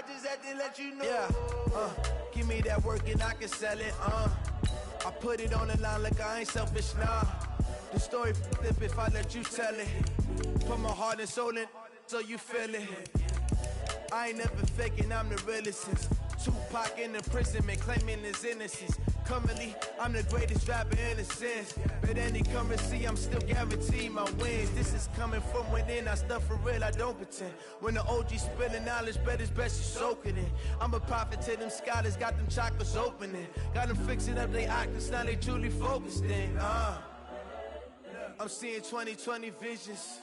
just had to let you know. Yeah, give me that work and I can sell it. I put it on the line like I ain't selfish, nah. The story flip if I let you tell it. Put my heart and soul in so you feel it. I ain't never faking, I'm the realest since Tupac in the imprisonment, claiming his innocence. Currently, I'm the greatest rapper in a sense. But any currency, I'm still guaranteed my wins. This is coming from within, I stuff for real, I don't pretend. When the OG spilling knowledge, bet it's best you soak it in. I'm a prophet to them scholars, got them chakras opening. Got them fixing up they octaves, now they truly focused in. I'm seeing 2020 visions.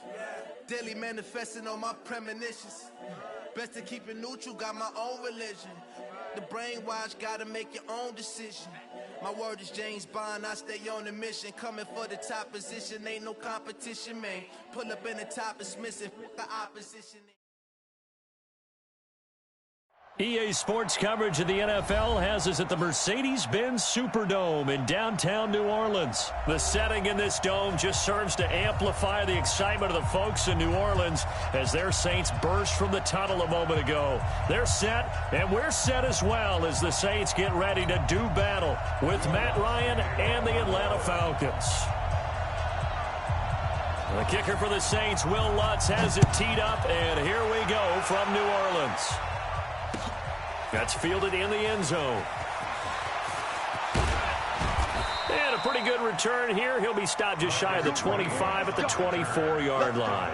Daily manifesting on my premonitions. Best to keep it neutral, got my own religion. The brainwash, gotta make your own decision. My word is James Bond, I stay on a mission. Coming for the top position, ain't no competition, man. Pull up in the top, it's missing the opposition. EA Sports coverage of the NFL has us at the Mercedes-Benz Superdome in downtown New Orleans. The setting in this dome just serves to amplify the excitement of the folks in New Orleans as their Saints burst from the tunnel a moment ago. They're set, and we're set as well as the Saints get ready to do battle with Matt Ryan and the Atlanta Falcons. The kicker for the Saints, Will Lutz, has it teed up, and here we go from New Orleans. That's fielded in the end zone. And a pretty good return here. He'll be stopped just shy of the 25 at the 24-yard line.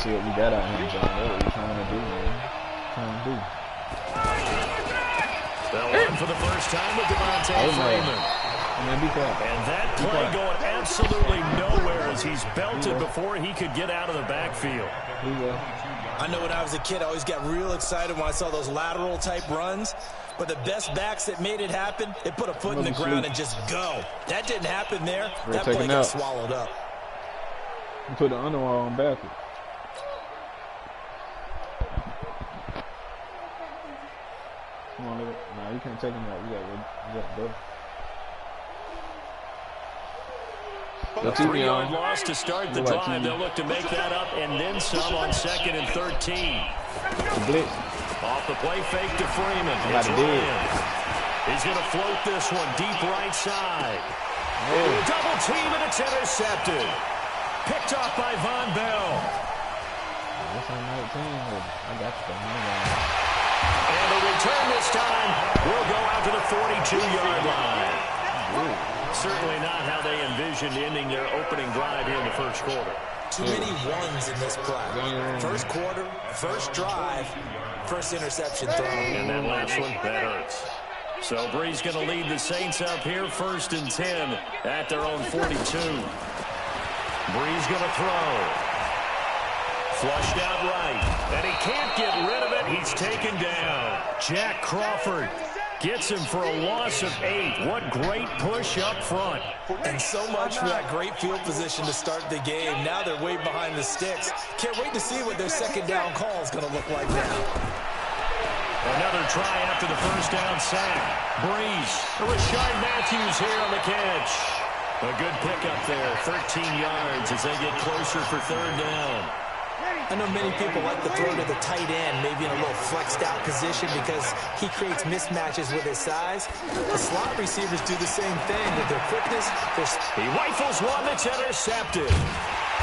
See what we got out here, John. What are we trying to do, man? They'll run for the first time with Devontae Freeman. And that play going absolutely nowhere as he's belted before he could get out of the backfield. I know when I was a kid, I always got real excited when I saw those lateral type runs. But the best backs that made it happen, they put a foot in the ground and just go. That didn't happen there. That play got swallowed up. You put the underwall on backwards. Come on, no, you can't take him out. You got to go. A 3-yard loss to start the drive. They'll look to make that up and then some on 2nd and 13. Blitz. Off the play fake to Freeman. It's Ryan. He's going to float this one deep right side. Double team and it's intercepted. Picked off by Von Bell. That's on 19. I got you. And the return this time will go out to the 42-yard line. Certainly not how they envisioned ending their opening drive here in the first quarter. Too many ones in this play. First quarter, first drive, first interception throw. And that last one, that hurts. So Bree's going to lead the Saints up here, 1st and 10 at their own 42. Bree's going to throw. Flushed out right. And he can't get rid of it. He's taken down. Jack Crawford gets him for a loss of 8. What great push up front. And so much for that great field position to start the game. Now they're way behind the sticks. Can't wait to see what their second down call is going to look like now. Another try after the first down sack. Breeze. Rashard Matthews here on the catch. A good pickup there. 13 yards as they get closer for 3rd down. I know many people like to throw to the tight end, maybe in a little flexed out position because he creates mismatches with his size. The slot receivers do the same thing with their quickness. He rifles one that's intercepted.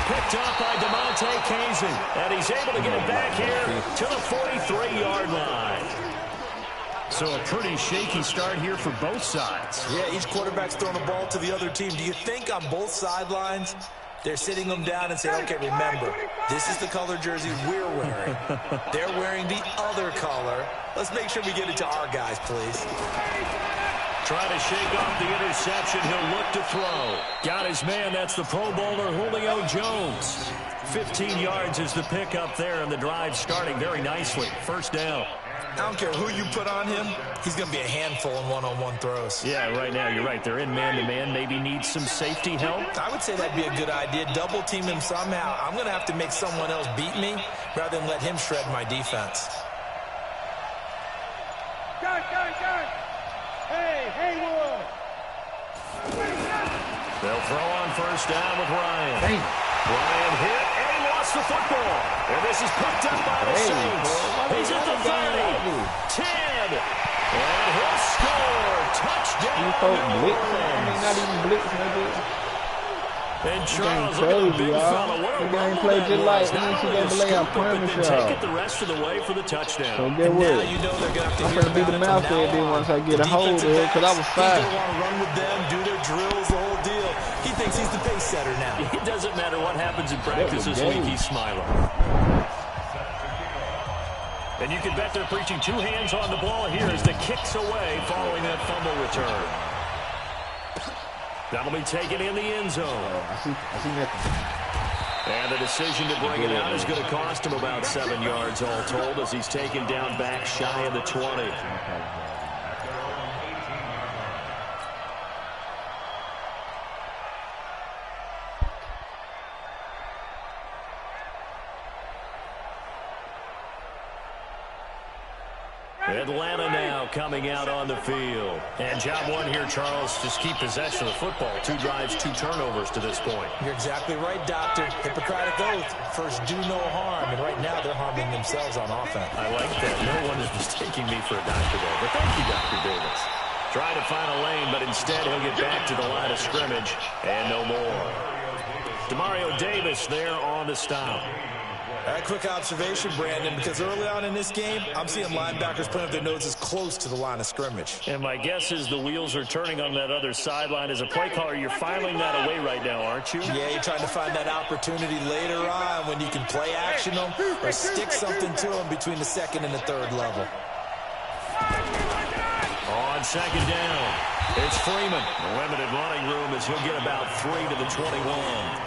Picked up by DeMonte Kazin, and he's able to get it back here to the 43-yard line. So a pretty shaky start here for both sides. Yeah, each quarterback's throwing the ball to the other team. Do you think on both sidelines they're sitting them down and saying, okay, remember, this is the color jersey we're wearing. They're wearing the other color. Let's make sure we get it to our guys, please. Trying to shake off the interception. He'll look to throw. Got his man. That's the Pro Bowler, Julio Jones. 15 yards is the pickup there, and the drive starting very nicely. 1st down. I don't care who you put on him, he's going to be a handful in one-on-one throws. Yeah, right now, you're right. They're in man-to-man. Maybe need some safety help. I would say that'd be a good idea. Double team him somehow. I'm going to have to make someone else beat me rather than let him shred my defense. Hey, Haywood! They'll throw on first down with Ryan. Hey. Ryan hit, and he lost the football. And this is picked up by the Saints. He's at the 30, 10, and he'll score. Touchdown. You folk blitz. I mean, not even blitz, nigga. And This Charles, game look at the crazy, big y'all. fella. What a This game rumble played that just like was. Not only a NCAA, I scoop it, but promise then take y'all. it the rest of the way for the touchdown. So get And what? now you know they're going to have to I'm hear gonna be about the it mouth from there now then on. once I get a The hold of defensive it, because I backs, was he's fast. going to want to run with them, do their drills, the whole deal. He thinks he's the pace setter now. It doesn't matter what happens in practice this week, he's smiling. And you can bet they're preaching two hands on the ball here as the kick's away following that fumble return. That'll be taken in the end zone. I see nothing. And the decision to bring it out is going to cost him about 7 yards all told as he's taken down back shy of the 20. Atlanta now coming out on the field. And job one here, Charles, just keep possession of the football. 2 drives, 2 turnovers to this point. You're exactly right, Doctor. Hippocratic oath. First, do no harm. And right now, they're harming themselves on offense. I like that. No one is mistaking me for a doctor there. But thank you, Dr. Davis. Trying to find a lane, but instead he'll get back to the line of scrimmage. And no more. Demario Davis there on the stop. A quick observation, Brandon, because early on in this game, I'm seeing linebackers putting up their noses close to the line of scrimmage. And my guess is the wheels are turning on that other sideline. As a play caller, you're filing that away right now, aren't you? Yeah, you're trying to find that opportunity later on when you can play action them or stick something to them between the second and the third level. On second down, it's Freeman. Limited running room as he'll get about 3 to the 21.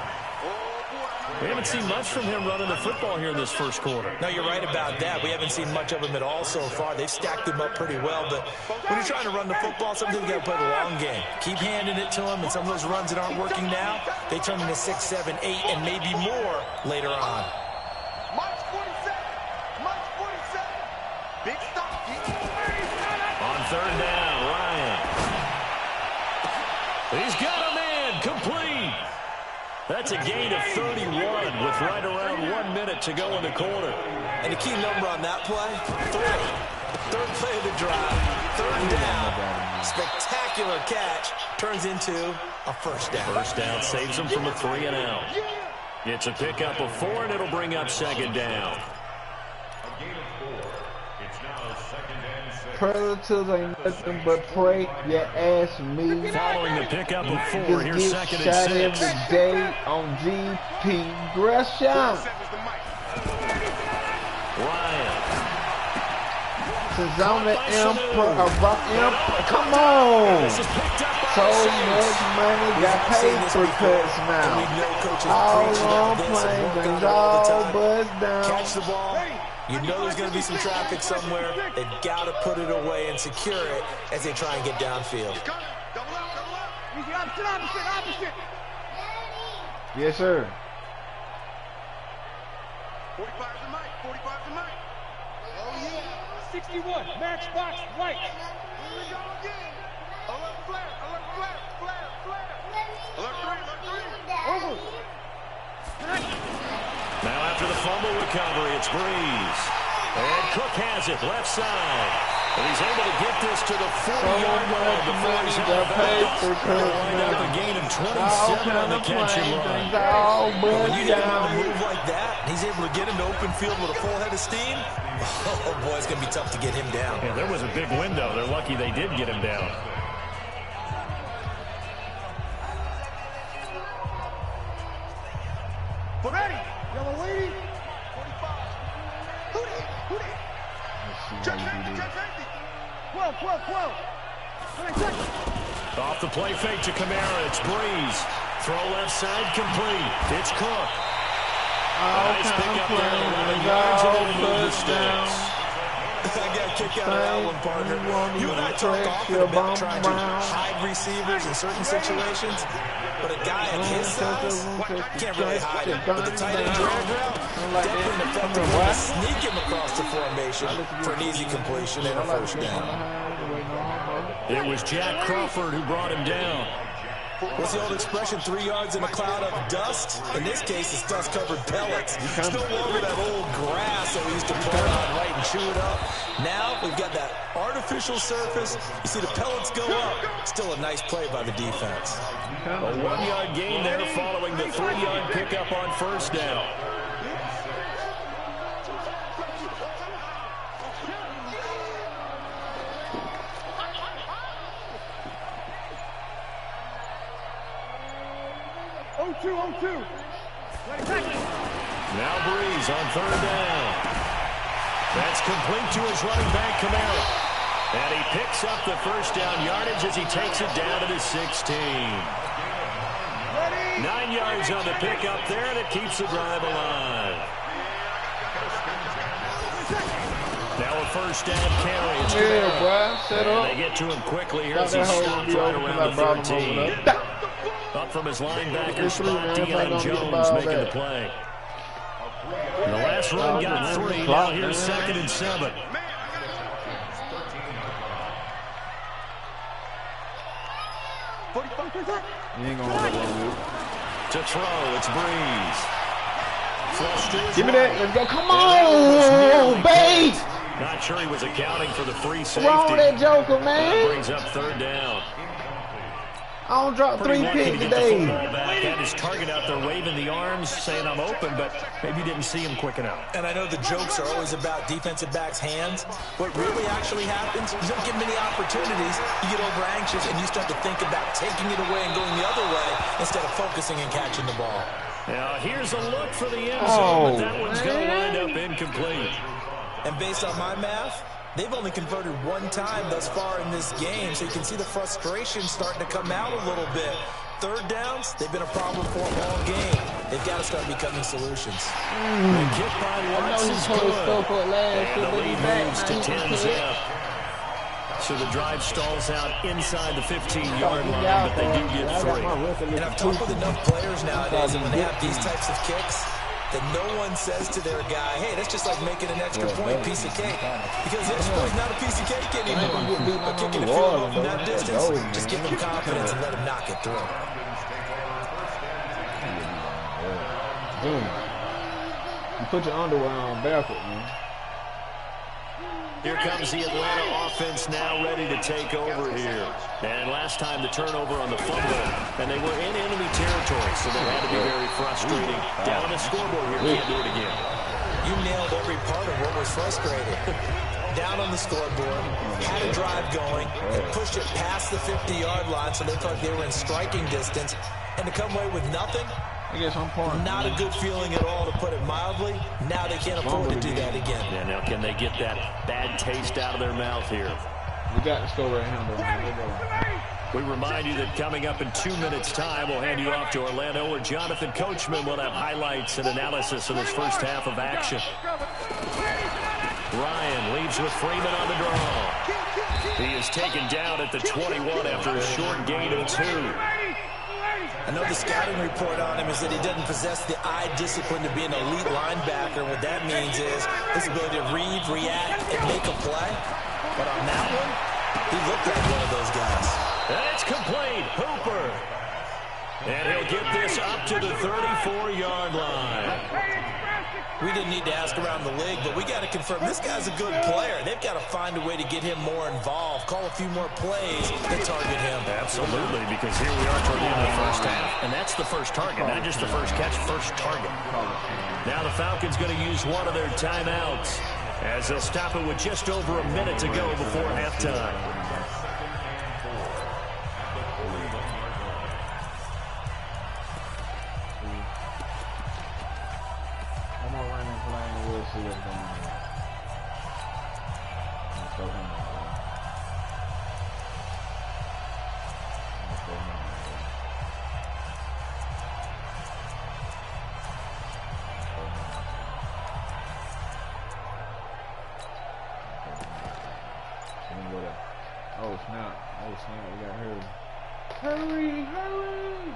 We haven't seen much from him running the football here in this first quarter. No, you're right about that. We haven't seen much of him at all so far. They've stacked him up pretty well, but when you're trying to run the football, sometimes you got to play the long game. Keep handing it to him, and some of those runs that aren't working now, they turn into 6, 7, 8, and maybe more later on. March 47. March 47. Big stop. On third down, Ryan. He's got a man complete. That's a gain of 31 with right around 1 minute to go in the quarter. And the key number on that play, 3. Third play of the drive, third down. Spectacular catch turns into a first down. First down saves him from a 3 and out. It's a pickup of 4, and it'll bring up second down. Predators ain't nothing but pray, you ask me. Following the pickup of 4, Just here's get second shot and 6. every day on GP Gresham. Ryan. Since I'm the emperor, come on. This is picked up by So the Saints. much money, got paper cuts now. All on planes, all buzz down. Catch the ball. You know there's going to be some traffic somewhere. They've got to put it away and secure it as they try and get downfield. Opposite. Yes, sir. 45 to Mike. 45 to Mike. Oh, yeah. 61. Matchbox right. Here we go again. Alert flare. Alert 3. Now after the fumble recovery, it's Breeze. And Cook has it, left side. And he's able to get this to the 40-yard line before he's out of bounds. They'll wind up a gain of 27 on the catch and run. When you get him on a move like that, and he's able to get into open field with a full head of steam, oh boy, it's going to be tough to get him down. Yeah, there was a big window. They're lucky they did get him down. Ready. Yellow lady. 45. Who that? Check 50. 12. Off the play fake to Kamara, it's Breeze. Throw left side complete. It's Cook. Nice pick up there, 11 yards, and it'll move the sticks. I got a kick out of that one, partner. You and I talk often about trying to hide receivers in certain situations, but a guy at his size can't really hide him. But the tight end drag route, definitely an effective way to sneak him across the formation for an easy completion and a first down. It was Jack Crawford who brought him down. What's the old expression, 3 yards in a cloud of dust? In this case, it's dust-covered pellets. It's no longer that old grass that we used to pull out, right, and chew it up. Now we've got that artificial surface. You see the pellets go up. Still a nice play by the defense. A 1-yard gain there following the 3-yard pickup on first down. Now Breeze on third down. That's complete to his running back, Kamara. And he picks up the first down yardage as he takes it down to the 16. 9 yards on the pickup there, and it keeps the drive alive. Now a first down carry. It's Set up. they get to him quickly here as he stops right around the 13. Up from his linebacker spot, Deion Jones making the play. The last run got 3. Now here's 2nd and 7. You ain't gonna let one to throw, it's Breeze. Give me that. Let's go. Come on, Bates. Not sure he was accounting for the free safety. Wrong with that joker, man. That brings up third down. I don't drop 3 picks today. Had his target out there waving the arms, saying I'm open, but maybe didn't see him quick enough. And I know the jokes are always about defensive backs' hands. What really actually happens, you don't get many opportunities. You get over anxious and you start to think about taking it away and going the other way instead of focusing and catching the ball. Now here's a look for the end zone, but that one's going to wind up incomplete. And based on my math, they've only converted 1 time thus far in this game, so you can see the frustration starting to come out a little bit. Third downs, they've been a problem for them all game. They've got to start becoming solutions. The kick by Watts is good. And the lead moves to 10-zip. So the drive stalls out inside the 15-yard line, but they do get 3. And I've talked with enough players nowadays, and when they have these types of kicks, that no one says to their guy, hey, that's just like making an extra point piece of cake. Because the extra point's not a piece of cake anymore. But kicking a field goal from that distance, just give them confidence and let them knock it through. You put your underwear on barefoot, man. Here comes the Atlanta offense now ready to take over here. And last time the turnover on the fumble, and they were in enemy territory, so that had to be very frustrating. Down on the scoreboard here, can't do it again. You nailed every part of what was frustrating. Down on the scoreboard, had a drive going, and pushed it past the 50-yard line so they thought they were in striking distance, and to come away with nothing, not a good feeling at all, to put it mildly. Now they can't afford to do that again. Yeah, now can they get that bad taste out of their mouth here? We got to score right handle. We remind you that coming up in 2 minutes' time, we'll hand you off to Orlando, where Jonathan Coachman will have highlights and analysis of this first half of action. Ryan leaves with Freeman on the draw. He is taken down at the 21 after a short gain of 2. I know the scouting report on him is that he doesn't possess the eye discipline to be an elite linebacker. What that means is his ability to read, react, and make a play. But on that one, he looked like one of those guys. And it's complete. Hooper. And he'll get this up to the 34-yard line. We didn't need to ask around the league, but we got to confirm this guy's a good player. They've got to find a way to get him more involved, call a few more plays that target him. Absolutely, because here we are toward the end of the first half. And that's the first target, not just the first catch, first target. Now the Falcons going to use one of their timeouts as they'll stop it with just over a minute to go before halftime. Oh, snap. Oh, snap. We got hurry. Hurry, hurry.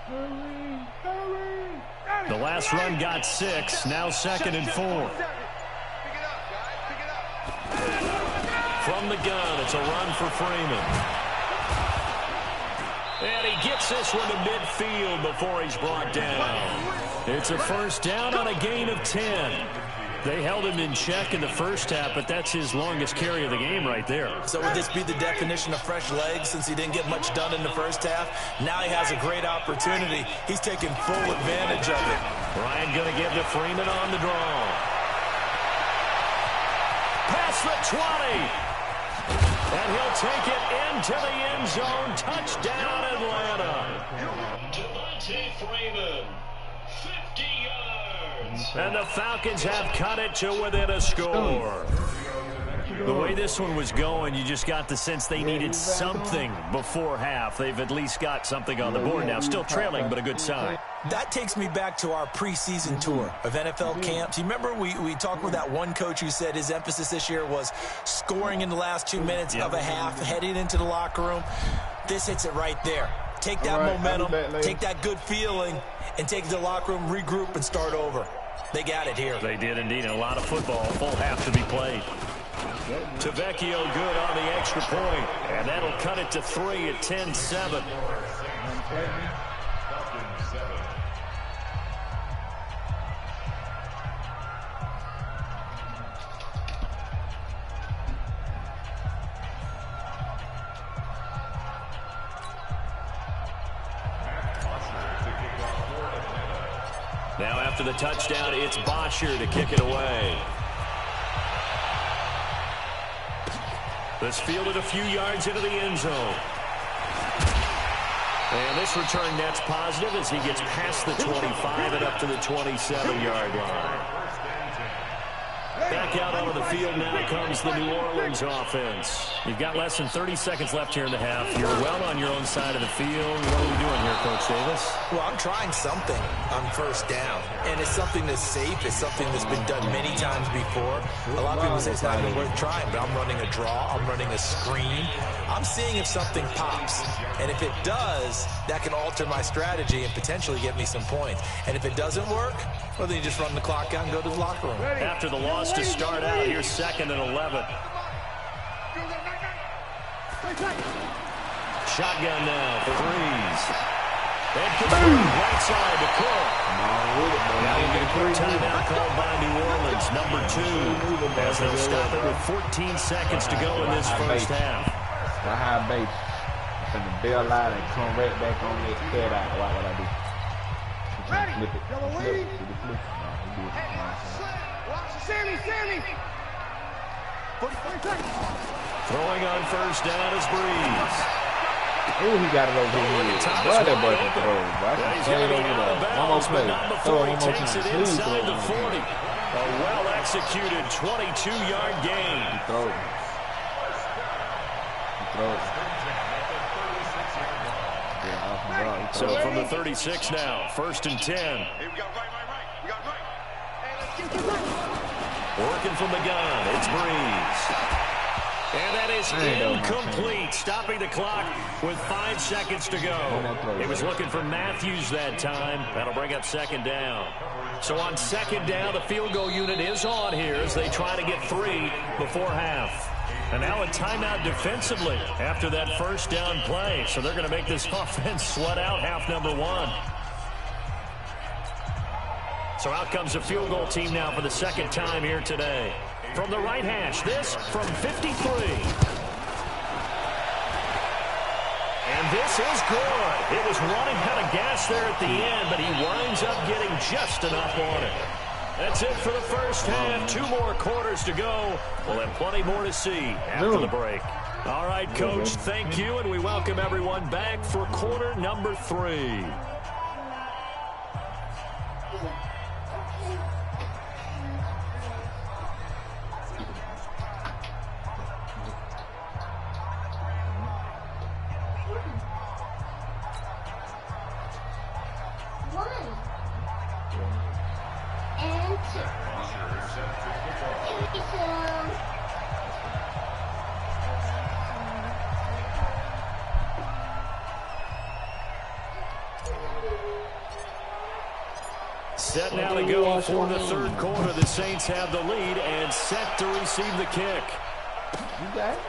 Hurry, hurry. The last run got 6. Now 2nd and 4. From the gun, it's a run for Freeman. And he gets this one to midfield before he's brought down. It's a first down on a gain of 10. They held him in check in the first half, but that's his longest carry of the game right there. So would this be the definition of fresh legs since he didn't get much done in the first half? Now he has a great opportunity. He's taking full advantage of it. Ryan going to give to Freeman on the draw. Past the 20. And he'll take it into the end zone. Touchdown, Atlanta. Devontae Freeman, 50 yards. And the Falcons have cut it to within a score. The way this one was going, you just got the sense they needed something before half. They've at least got something on the board now. Still trailing, but a good sign. That takes me back to our preseason tour of NFL camps. You remember we talked with that one coach who said his emphasis this year was scoring in the last 2 minutes of a half, heading into the locker room. This hits it right there. Take that momentum, take that good feeling, and take it to the locker room, regroup, and start over. They got it here. They did indeed. A lot of football, full half to be played. Tavecchio good on the extra point, and that'll cut it to 3 at 10-7. Now after the touchdown, it's Bosher to kick it away. This fielded a few yards into the end zone. And this return net's positive as he gets past the 25 and up to the 27-yard line. Back out onto the field now comes the New Orleans offense. You've got less than 30 seconds left here in the half. You're well on your own side of the field. What are we doing here, Coach Davis? Well, I'm trying something on first down. And it's something that's safe. It's something that's been done many times before. A lot of people say it's not even worth trying, but I'm running a draw. I'm running a screen. I'm seeing if something pops. And if it does, that can alter my strategy and potentially get me some points. And if it doesn't work, well, then you just run the clock out and go to the locker room. After the loss to start out, here's 2nd and 11. Shotgun now for Breeze. And right side to Cook. Now you get a quick timeout called by New Orleans, number 2, as they'll stop it with 14 seconds to go in this first half. The high base. From the bell out and come right back on that cut out. Watch what I do. Flip it. Flip it. Sammy! Throwing on first down is Breeze. Oh, he got it over here. Boy, that boy can throw. He's going to get out of bounds, but not before he takes it inside the 40. A well-executed 22-yard gain. He throws it. So from the 36 now, 1st and 10. Hey, we got right. Hey, let's get Working from the gun, it's Breeze. And that is incomplete, stopping the clock with 5 seconds to go. It was looking for Matthews that time. That'll bring up 2nd down. So on 2nd down, the field goal unit is on here as they try to get 3 before half. And now a timeout defensively after that first down play. So they're going to make this offense sweat out half number 1. So out comes the field goal team now for the 2nd time here today. From the right hash, this from 53. And this is good. It was running out of gas there at the end, but he winds up getting just enough on it. That's it for the first half. 2 more quarters to go. We'll have plenty more to see after the break. All right, Coach, thank you, and we welcome everyone back for quarter number 3. Set now to go for the third quarter. The Saints have the lead and set to receive the kick.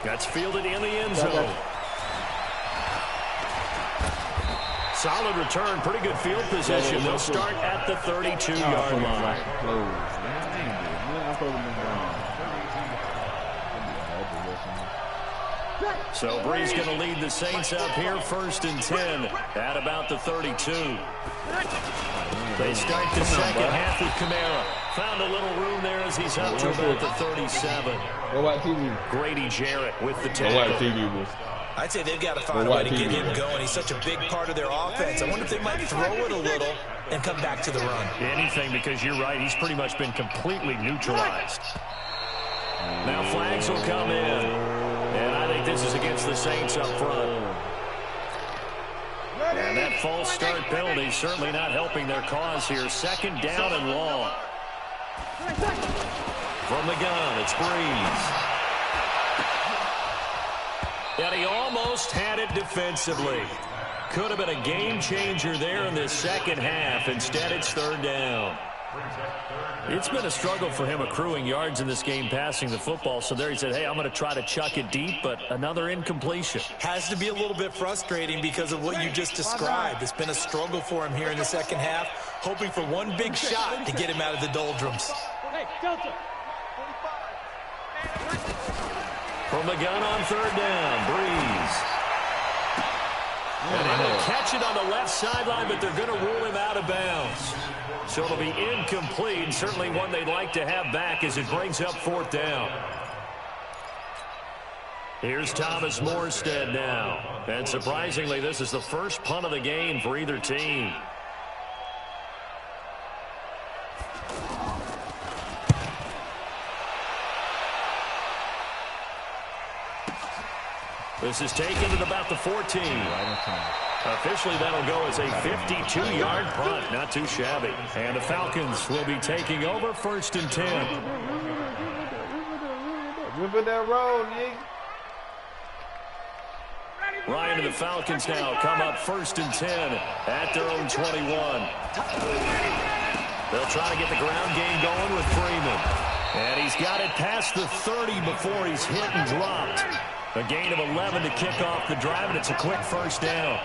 That's fielded in the end zone. Solid return, pretty good field position. They'll start at the 32-yard line. So Brees going to lead the Saints up here, 1st and 10 at about the 32. They start the second half with Kamara. Found a little room there as he's up to about the 37. Grady Jarrett with the tackle. I'd say they've got to find a way to get him going. He's such a big part of their offense. I wonder if they might throw it a little and come back to the run. Anything, because you're right. He's pretty much been completely neutralized. Now flags will come in. And I think this is against the Saints up front. And that false start penalty certainly not helping their cause here. 2nd down and long. From the gun, it's Brees. And he almost had it defensively. Could have been a game changer there in this second half. Instead, it's 3rd down. It's been a struggle for him accruing yards in this game passing the football. So there he said, hey, I'm going to try to chuck it deep, but another incompletion. Has to be a little bit frustrating because of what you just described. It's been a struggle for him here in the second half, hoping for one big shot to get him out of the doldrums. Hey, Delta. From the gun on 3rd down, Brees. And they'll catch it on the left sideline, but they're going to rule him out of bounds. So it'll be incomplete, certainly one they'd like to have back as it brings up 4th down. Here's Thomas Morstead now. And surprisingly, this is the first punt of the game for either team. This is taken at about the 14. Officially, that'll go as a 52-yard punt. Not too shabby. And the Falcons will be taking over, 1st and 10. Rip that roll, nigga. Ryan and the Falcons now come up 1st and 10 at their own 21. They'll try to get the ground game going with Freeman. And he's got it past the 30 before he's hit and dropped. A gain of 11 to kick off the drive, and it's a quick 1st down.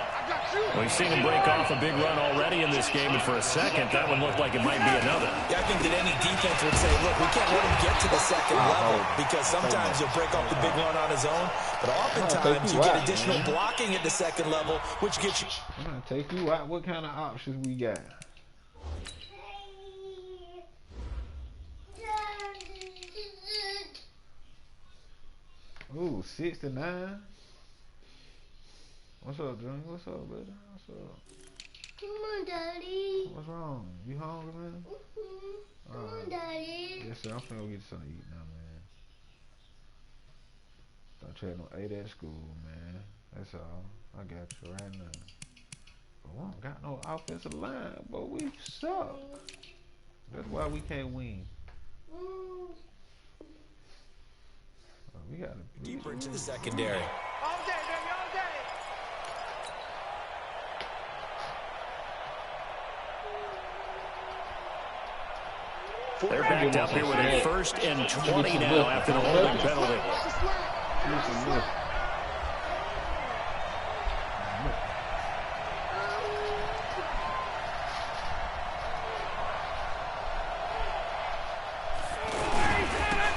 We've seen him break off a big run already in this game, and for a second, that one looked like it might be another. Yeah, I think that any defense would say, look, we can't let him get to the second level because sometimes he'll break off the big run on his own, but oftentimes you get additional blocking at the second level, which gets you. I'm going to take you out. What kind of options we got? Ooh, 69. What's up, Junior? What's up, brother? What's up? Come on, Daddy. What's wrong? You hungry, man? Come on, Daddy. Yes, sir. I'm finna go get something to eat now, man. Don't try no 8 at school, man. That's all. I got you right now. But we don't got no offensive line, but we suck. That's why we can't win. We got to deeper into the secondary. All day, baby, all day. They're backed up here with a 1st and 20 now after the holding penalty.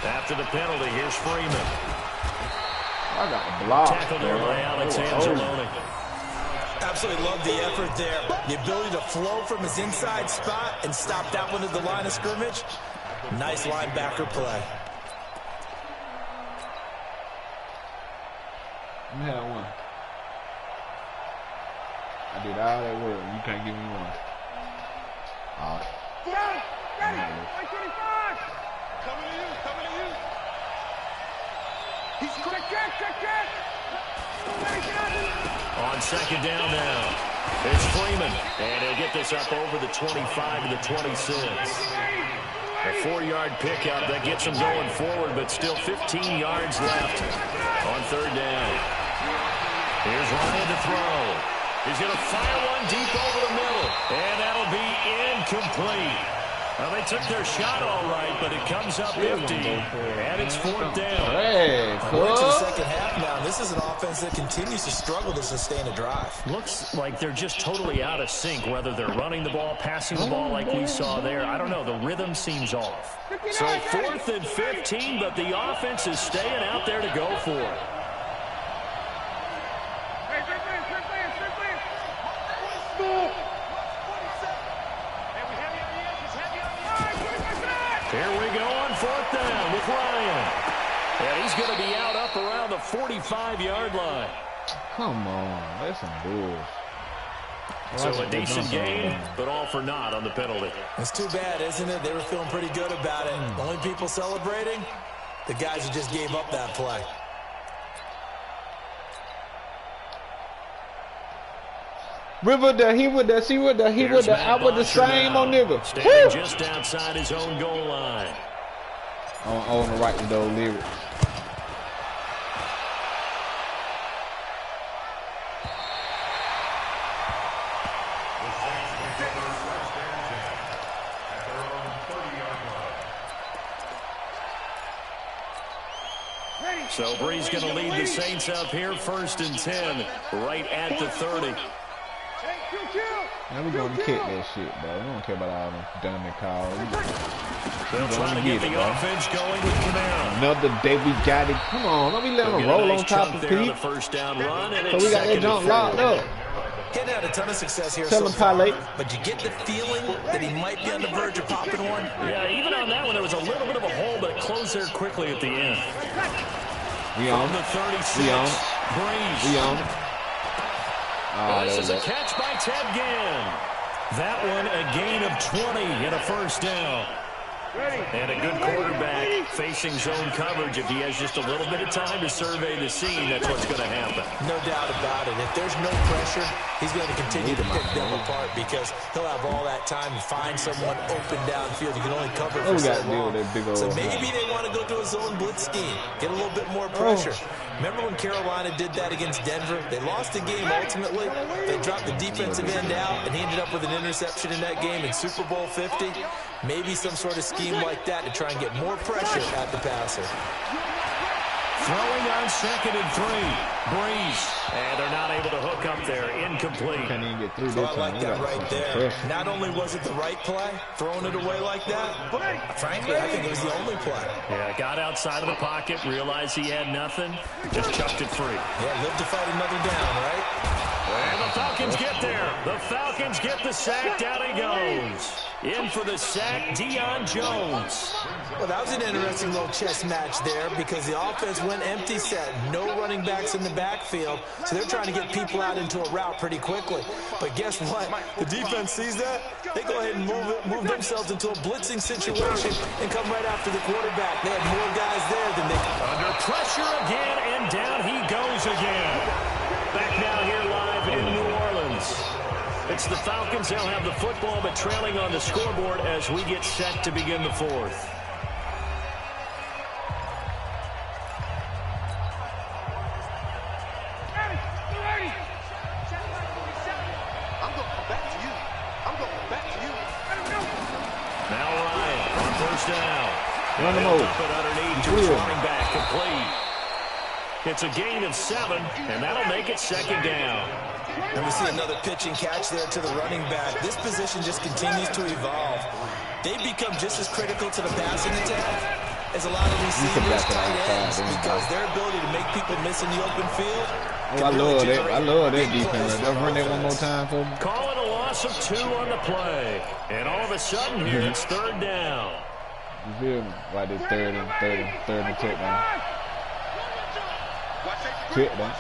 After the penalty, here's Freeman. I got a block. Tackled there by Alex Anzalone. Absolutely love the effort there. The ability to flow from his inside spot and stop that one at the line of scrimmage. Nice linebacker play. Let me have one. I did all that work. You can't give me one. All right. Down, ready, 125. Coming to you, coming to you. He's quick, check. On 2nd down now, it's Freeman. And he'll get this up over the 25 to the 26. A 4-yard pickup that gets him going forward, but still 15 yards left on 3rd down. Here's Ryan to throw. He's going to fire one deep over the middle. And that'll be incomplete. Well, they took their shot all right, but it comes up empty. And it's 4th down. Hey, We're into the second half now. This is an offense that continues to struggle to sustain a drive. Looks like they're just totally out of sync, whether they're running the ball, passing the ball like we saw there. I don't know. The rhythm seems off. So 4th and 15, but the offense is staying out there to go for it. Here we go on 4th down with Ryan. And he's going to be out up around the 45-yard line. Come on, that's some bullshit. So a decent game, but all for naught on the penalty. It's too bad, isn't it? They were feeling pretty good about it. Only people celebrating, the guys who just gave up that play. River the he with the she with the he with the I with the same on nigga. Standing just outside his own goal line. On the right with those lyrics. So Bree's going to lead the Saints up here, 1st and 10, right at the 30. Now we're going to kick that shit, bro. We don't care about all them dummy calls. They'll try to get the offense going with Kamara. Another day we got it. Come on, don't be letting them roll on top of Pete. The first down run, and so we got that jump locked up. Getting had a ton of success here so far, but you get the feeling that he might be on the verge of popping one. Yeah, even on that one, there was a little bit of a hole, but it closed there quickly at the end. We on the 36. We on Breeze. We on This is a catch by Ted Ginn. That one a gain of 20 and a first down. And a good quarterback facing zone coverage. If he has just a little bit of time to survey the scene, that's what's going to happen. No doubt about it. If there's no pressure, he's going to continue to pick them apart because he'll have all that time to find someone open downfield. You can only cover for so long. So maybe they want to go to a zone blitz scheme, get a little bit more pressure. Remember when Carolina did that against Denver? They lost the game ultimately. They dropped the defensive end out, and he ended up with an interception in that game in Super Bowl 50. Maybe some sort of scheme like that to try and get more pressure at the passer. Throwing on 2nd and 3. Breeze. And they're not able to hook up there. Incomplete. Can't even get through So this I like that right there. Not only was it the right play, throwing it away like that, but frankly, I think it was the only play. Yeah, got outside of the pocket, realized he had nothing, just chucked it free. Yeah, live to fight another down, right? And the Falcons get there. The Falcons get the sack. Down he goes. In for the sack, Deion Jones. Well, that was an interesting little chess match there because the offense went empty set. No running backs in the backfield, so they're trying to get people out into a route pretty quickly. But guess what? The defense sees that. They go ahead and move themselves into a blitzing situation and come right after the quarterback. They had more guys there than they... Under pressure again, and down he goes again. Back now here live in New Orleans. It's the Falcons. They'll have the football, but trailing on the scoreboard as we get set to begin the 4th. Now Ryan on first down. Run them over. Up it underneath to his running back, complete. It's a gain of 7, and that'll make it 2nd down. And we see another pitch and catch there to the running back. This position just continues to evolve. They become just as critical to the passing attack as a lot of receivers, tight ends, because their ability to make people miss in the open field. Oh, I love that. I love that defense. Let's run that one more time for me. Calling a loss of 2 on the play. And all of a sudden, here it's 3rd down. You feel me? Right there, third and touchdown. Touchdown.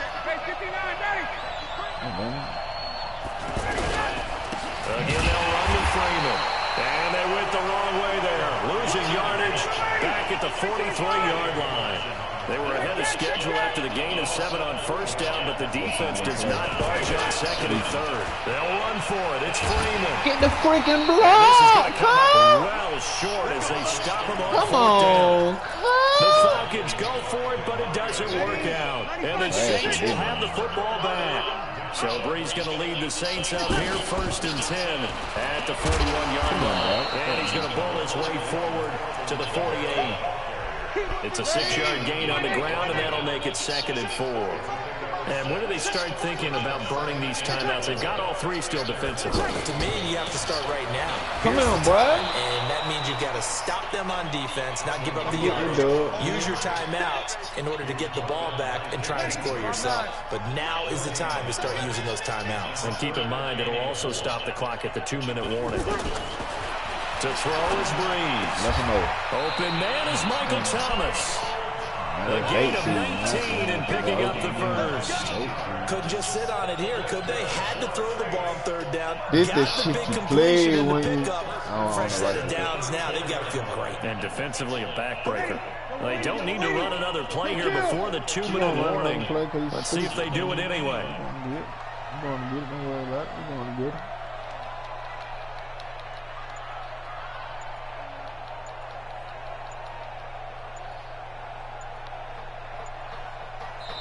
Again, they'll run with Freeman. And they went the wrong way there. Losing yardage back at the 43-yard line. They were ahead of schedule after the gain of 7 on first down, but the defense does not budge on 2nd and 3rd. They'll run for it. It's Freeman. Get the freaking block! This is going to come up well short as they stop him on 4th down. The Falcons go for it, but it doesn't work out. And the Saints will have the football back. So Bree's going to lead the Saints up here, 1st and 10 at the 41-yard line. And he's going to bowl his way forward to the 48. It's a 6-yard gain on the ground, and that'll make it 2nd and 4. And when do they start thinking about burning these timeouts? They've got all 3 still defensively. To me, you have to start right now. Come on, boy. And that means you've got to stop them on defense, not give up the yardage. Use your timeouts in order to get the ball back and try and score yourself. But now is the time to start using those timeouts. And keep in mind, it'll also stop the clock at the 2-minute warning. To throw is Breeze. Open man is Michael Thomas. A gain of 19 and picking up the first. Couldn't just sit on it here, could they? Had to throw the ball on 3rd down. This got the big completion in the pickup. Fresh set of downs now. They've got to feel great. And defensively a backbreaker. They don't need to run another play here before the 2-minute warning. Let's see if they do it anyway. We're going to get it. Don't worry about it. We're going to get it.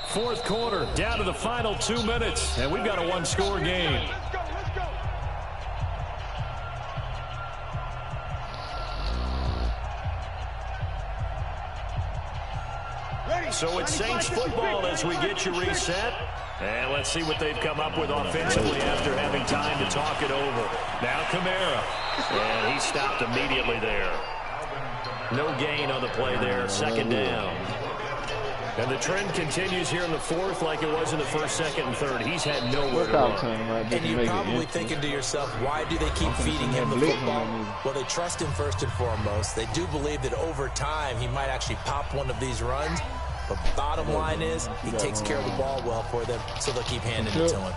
Fourth quarter, down to the final 2 minutes, and we've got a 1-score game. So it's Saints football as we get you reset. And let's see what they've come up with offensively after having time to talk it over. Now Kamara, and he stopped immediately there. No gain on the play there, 2nd down. And the trend continues here in the 4th like it was in the 1st, 2nd, and 3rd. He's had nowhere to run. And you're probably thinking to yourself, why do they keep feeding him the football? Well, they trust him first and foremost. They do believe that over time he might actually pop one of these runs. But bottom line is he takes care of the ball well for them, so they'll keep handing it to him.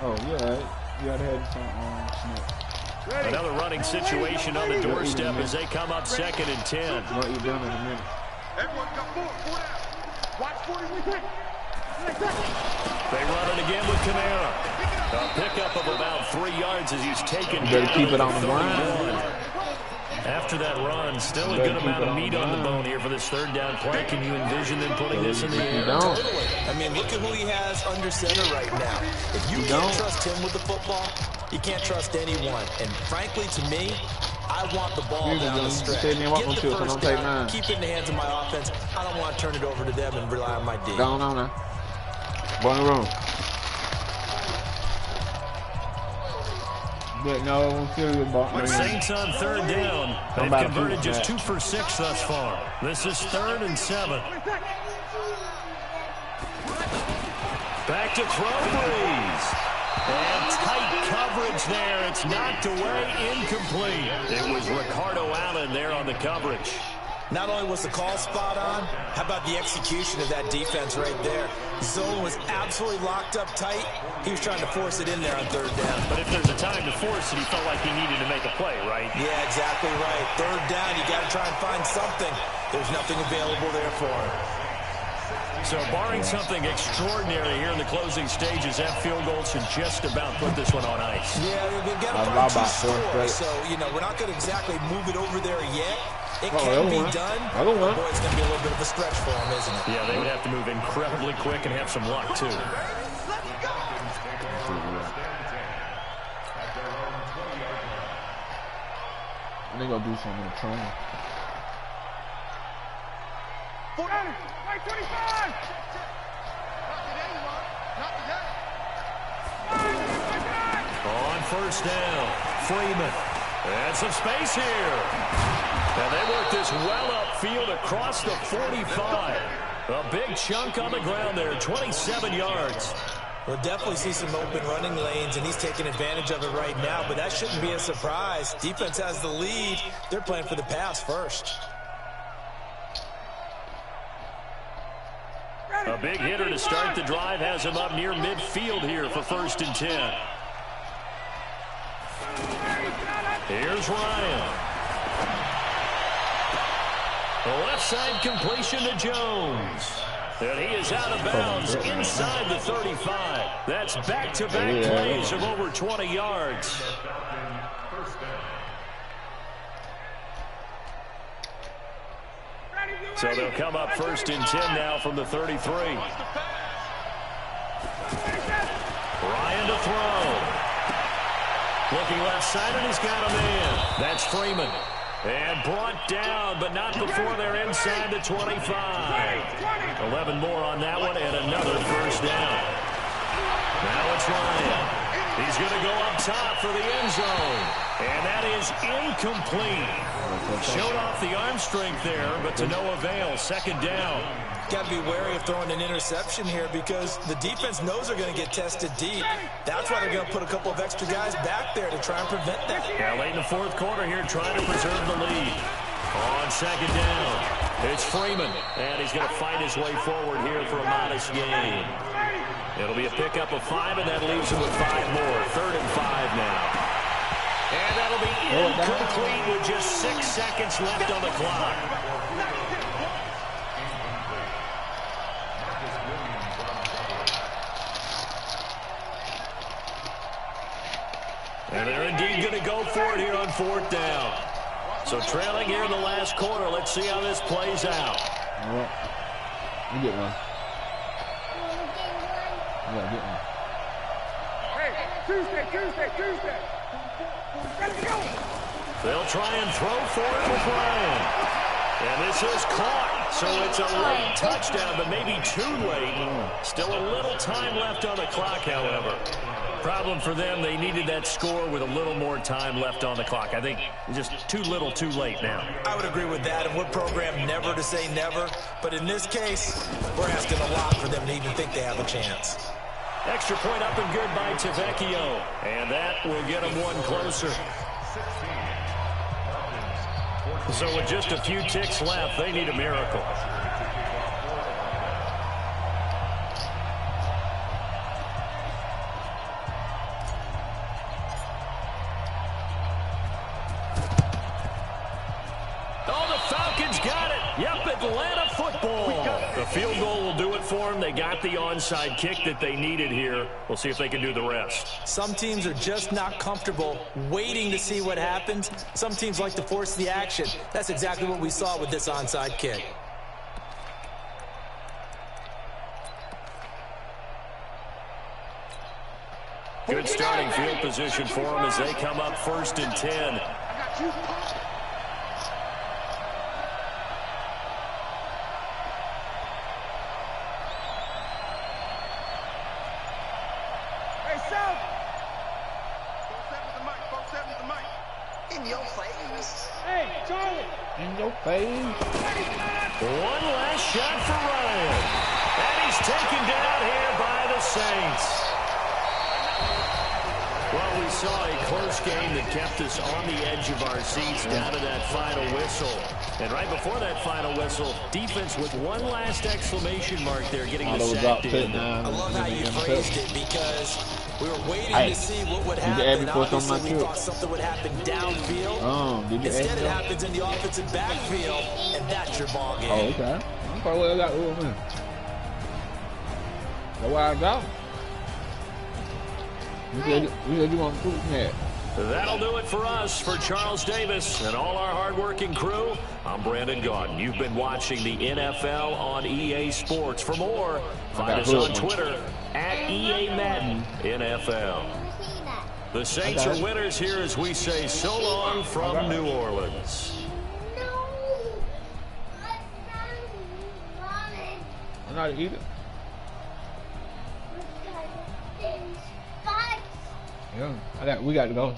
Oh, yeah. You got to have some snap. Another running situation on the doorstep as they come up 2nd and 10. What you doing in a minute? Everyone got 4 out. Watch 40. They run it again with Kamara. A pickup of about 3 yards as he's taken. You better keep it on the ground. After that run, still a good amount of meat on the bone here for this 3rd down play. Can you envision them putting this in the air? Totally. I mean, look at who he has under center right now. If you can't trust him with the football, you can't trust anyone. And frankly, to me, I want the ball down the stretch. Get the first down, keep it in the hands of my offense. I don't want to turn it over to them and rely on my D. Going on now. Go in the room. With Saints on 3rd down, they've converted just 2 for 6 thus far. This is 3rd and 7. Back to throw Breeze. And tight coverage there. It's knocked away, incomplete. It was Ricardo Allen there on the coverage. Not only was the call spot on, how about the execution of that defense right there? Zone was absolutely locked up tight. He was trying to force it in there on 3rd down. But if there's a time to force it, he felt like he needed to make a play, right? Yeah, exactly right. 3rd down, you got to try and find something. There's nothing available there for him. So barring something extraordinary here in the closing stages, that field goal should just about put this one on ice. Yeah, we've got to find 2 scores. So, you know, we're not going to exactly move it over there yet. It can be done. Boy, it's going to be a little bit of a stretch for them, isn't it? Yeah, they would have to move incredibly quick and have some luck, too. They're going to do something in the training. 25! On 1st down, Freeman. And some space here. And they work this well upfield across the 45. A big chunk on the ground there, 27 yards. We'll definitely see some open running lanes, and he's taking advantage of it right now, but that shouldn't be a surprise. Defense has the lead. They're playing for the pass first. A big hitter to start the drive has him up near midfield here for 1st and 10. Here's Ryan. The left side completion to Jones. And he is out of bounds inside the 35. That's back-to-back plays of over 20 yards. So they'll come up 1st and 10 now from the 33. Ryan to throw. Looking left side, and he's got a man. That's Freeman. And brought down, but not before they're inside the 25. 11 more on that one, and another 1st down. Now it's Ryan. He's going to go up top for the end zone. And that is incomplete. Showed off the arm strength there, but to no avail. 2nd down. Got to be wary of throwing an interception here because the defense knows they're going to get tested deep. That's why they're going to put a couple of extra guys back there to try and prevent that. Yeah, late in the 4th quarter here, trying to preserve the lead. On 2nd down, it's Freeman, and he's going to fight his way forward here for a modest gain. It'll be a pickup of 5, and that leaves him with 5 more. 3rd and 5 now. And that'll be incomplete with just 6 seconds left on the clock. And they're indeed going to go for it here on 4th down. So trailing here in the last quarter. Let's see how this plays out. Well, you get one. Yeah, get one. Hey, Tuesday. Let's go. They'll try and throw for it with Ryan. And this is caught. So it's a late touchdown, but maybe too late. Still a little time left on the clock, however. Problem for them, they needed that score with a little more time left on the clock. I think just too little, too late now. I would agree with that, and we're programmed never to say never. But in this case, we're asking a lot for them to even think they have a chance. Extra point up and good by Tavecchio. And that will get them one closer. So with just a few ticks left, they need a miracle. Atlanta football. The field goal will do it for them. They got the onside kick that they needed here. We'll see if they can do the rest. Some teams are just not comfortable waiting to see what happens. Some teams like to force the action. That's exactly what we saw with this onside kick. Good starting field position for them as they come up 1st and 10. In your face. One last shot for Ryan. And he's taken down here by the Saints. Well, we saw a close game that kept us on the edge of our seats down to that final whistle. And right before that final whistle, defense with one last exclamation mark there, getting the sack in. I love how you phrased it because we were waiting to see what would happen. Obviously, we thought something would happen downfield. Instead, it happens in the offensive backfield, and that's your ball game. Oh, okay. I'm probably well got man. That's why I got. You said you want to prove that. That'll do it for us. For Charles Davis and all our hard-working crew, I'm Brandon Gaudin. You've been watching the NFL on EA Sports. For more, find us on Twitter at EA Madden NFL. The Saints are winners here as we say so long from New Orleans. I'm not eating. Yeah, we got to go.